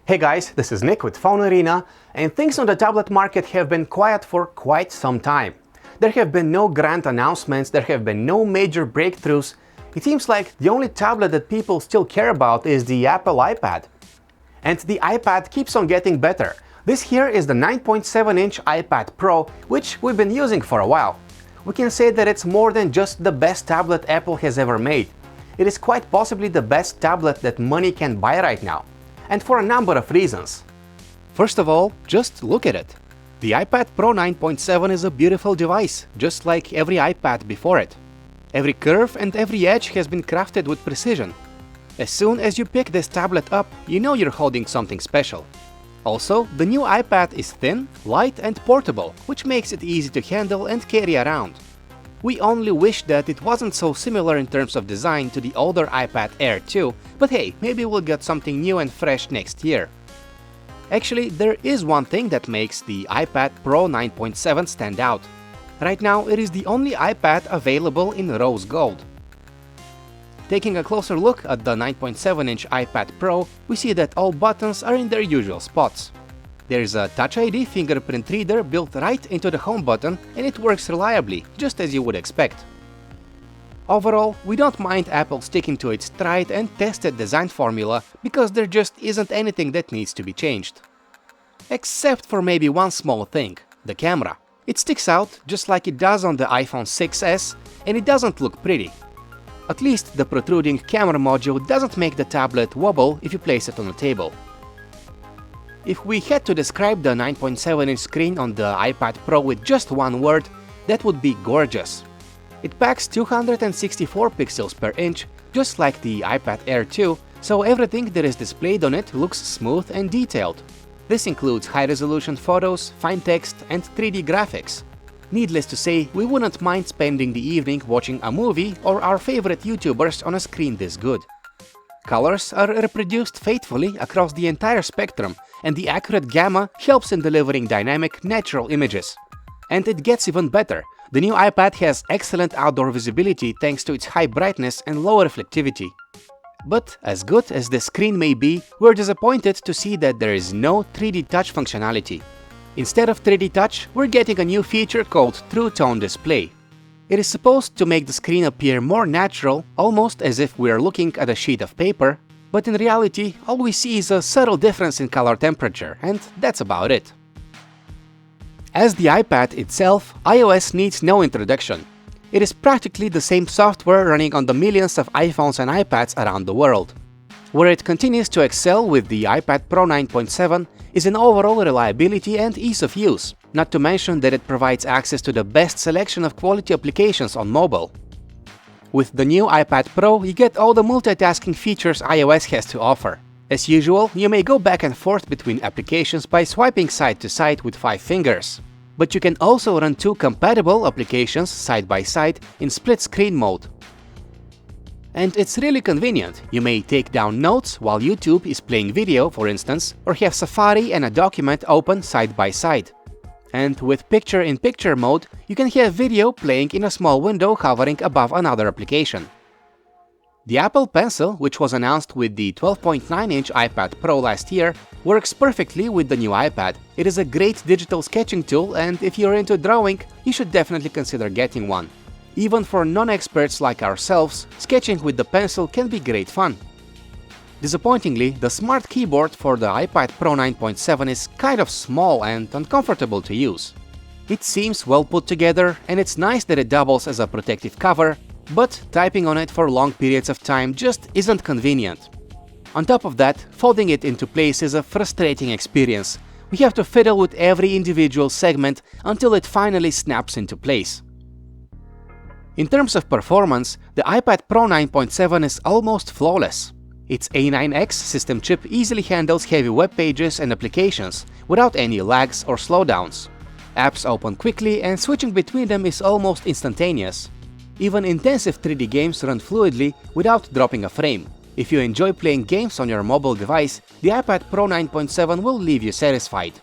Hey guys, this is Nick with PhoneArena, and things on the tablet market have been quiet for quite some time. There have been no grand announcements, there have been no major breakthroughs. It seems like the only tablet that people still care about is the Apple iPad. And the iPad keeps on getting better. This here is the 9.7-inch iPad Pro, which we've been using for a while. We can say that it's more than just the best tablet Apple has ever made. It is quite possibly the best tablet that money can buy right now. And for a number of reasons. First of all, just look at it. The iPad Pro 9.7 is a beautiful device, just like every iPad before it. Every curve and every edge has been crafted with precision. As soon as you pick this tablet up, you know you're holding something special. Also, the new iPad is thin, light and portable, which makes it easy to handle and carry around. We only wish that it wasn't so similar in terms of design to the older iPad Air 2, but hey, maybe we'll get something new and fresh next year. Actually, there is one thing that makes the iPad Pro 9.7 stand out. Right now, it is the only iPad available in rose gold. Taking a closer look at the 9.7-inch iPad Pro, we see that all buttons are in their usual spots. There's a Touch ID fingerprint reader built right into the home button, and it works reliably, just as you would expect. Overall, we don't mind Apple sticking to its tried and tested design formula, because there just isn't anything that needs to be changed. Except for maybe one small thing, the camera. It sticks out just like it does on the iPhone 6s, and it doesn't look pretty. At least the protruding camera module doesn't make the tablet wobble if you place it on a table. If we had to describe the 9.7-inch screen on the iPad Pro with just one word, that would be gorgeous. It packs 264 pixels per inch, just like the iPad Air 2, so everything that is displayed on it looks smooth and detailed. This includes high-resolution photos, fine text and 3D graphics. Needless to say, we wouldn't mind spending the evening watching a movie or our favorite YouTubers on a screen this good. Colors are reproduced faithfully across the entire spectrum, and the accurate gamma helps in delivering dynamic, natural images. And it gets even better. The new iPad has excellent outdoor visibility thanks to its high brightness and low reflectivity. But as good as the screen may be, we're disappointed to see that there is no 3D touch functionality. Instead of 3D touch, we're getting a new feature called True Tone Display. It is supposed to make the screen appear more natural, almost as if we're looking at a sheet of paper, but in reality, all we see is a subtle difference in color temperature, and that's about it. As the iPad itself, iOS needs no introduction. It is practically the same software running on the millions of iPhones and iPads around the world. Where it continues to excel with the iPad Pro 9.7 is in overall reliability and ease of use, not to mention that it provides access to the best selection of quality applications on mobile. With the new iPad Pro, you get all the multitasking features iOS has to offer. As usual, you may go back and forth between applications by swiping side to side with 5 fingers. But you can also run 2 compatible applications side by side in split screen mode. And it's really convenient. You may take down notes while YouTube is playing video, for instance, or have Safari and a document open side by side. And with picture-in-picture mode, you can have video playing in a small window hovering above another application. The Apple Pencil, which was announced with the 12.9-inch iPad Pro last year, works perfectly with the new iPad. It is a great digital sketching tool, and if you're into drawing, you should definitely consider getting one. Even for non-experts like ourselves, sketching with the pencil can be great fun. Disappointingly, the smart keyboard for the iPad Pro 9.7 is kind of small and uncomfortable to use. It seems well put together, and it's nice that it doubles as a protective cover, but typing on it for long periods of time just isn't convenient. On top of that, folding it into place is a frustrating experience. We have to fiddle with every individual segment until it finally snaps into place. In terms of performance, the iPad Pro 9.7 is almost flawless. Its A9X system chip easily handles heavy web pages and applications without any lags or slowdowns. Apps open quickly and switching between them is almost instantaneous. Even intensive 3D games run fluidly without dropping a frame. If you enjoy playing games on your mobile device, the iPad Pro 9.7 will leave you satisfied.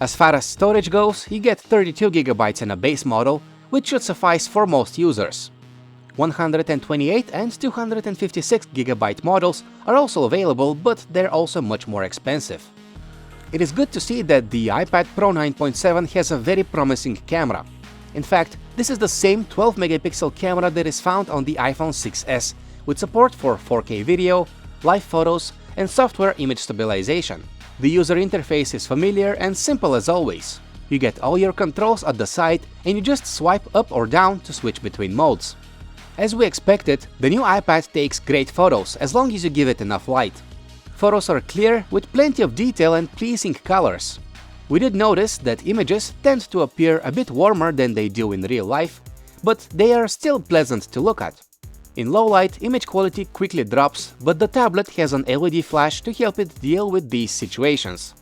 As far as storage goes, you get 32GB in a base model, which should suffice for most users. 128 and 256GB models are also available, but they're also much more expensive. It is good to see that the iPad Pro 9.7 has a very promising camera. In fact, this is the same 12-megapixel camera that is found on the iPhone 6s, with support for 4K video, live photos, and software image stabilization. The user interface is familiar and simple as always. You get all your controls at the side and you just swipe up or down to switch between modes. As we expected, the new iPad takes great photos as long as you give it enough light. Photos are clear with plenty of detail and pleasing colors. We did notice that images tend to appear a bit warmer than they do in real life, but they are still pleasant to look at. In low light, image quality quickly drops, but the tablet has an LED flash to help it deal with these situations.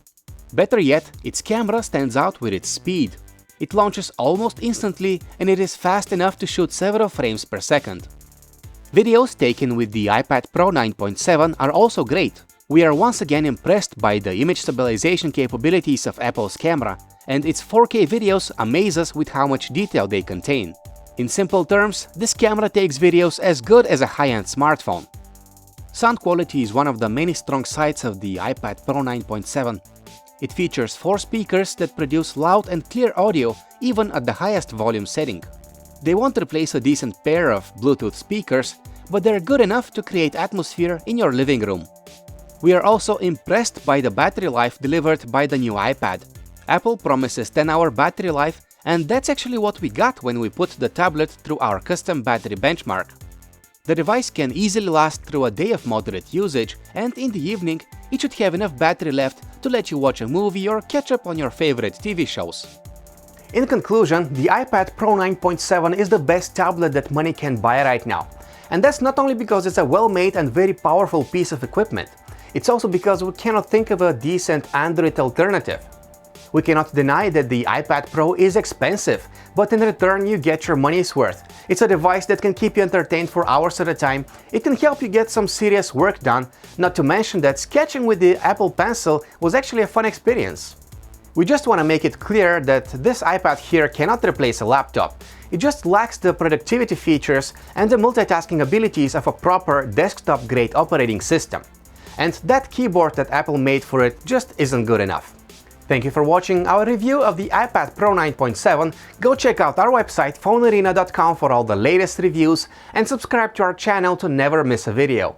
Better yet, its camera stands out with its speed. It launches almost instantly and it is fast enough to shoot several frames per second. Videos taken with the iPad Pro 9.7 are also great. We are once again impressed by the image stabilization capabilities of Apple's camera, and its 4K videos amaze us with how much detail they contain. In simple terms, this camera takes videos as good as a high-end smartphone. Sound quality is one of the many strong sides of the iPad Pro 9.7. It features 4 speakers that produce loud and clear audio even at the highest volume setting. They won't replace a decent pair of Bluetooth speakers, but they're good enough to create atmosphere in your living room. We are also impressed by the battery life delivered by the new iPad. Apple promises 10-hour battery life, and that's actually what we got when we put the tablet through our custom battery benchmark. The device can easily last through a day of moderate usage, and in the evening, it should have enough battery left to let you watch a movie or catch up on your favorite TV shows. In conclusion, the iPad Pro 9.7 is the best tablet that money can buy right now. And that's not only because it's a well-made and very powerful piece of equipment. It's also because we cannot think of a decent Android alternative. We cannot deny that the iPad Pro is expensive, but in return you get your money's worth. It's a device that can keep you entertained for hours at a time, it can help you get some serious work done, not to mention that sketching with the Apple Pencil was actually a fun experience. We just want to make it clear that this iPad here cannot replace a laptop. It just lacks the productivity features and the multitasking abilities of a proper desktop-grade operating system. And that keyboard that Apple made for it just isn't good enough. Thank you for watching our review of the iPad Pro 9.7. Go check out our website PhoneArena.com for all the latest reviews and subscribe to our channel to never miss a video.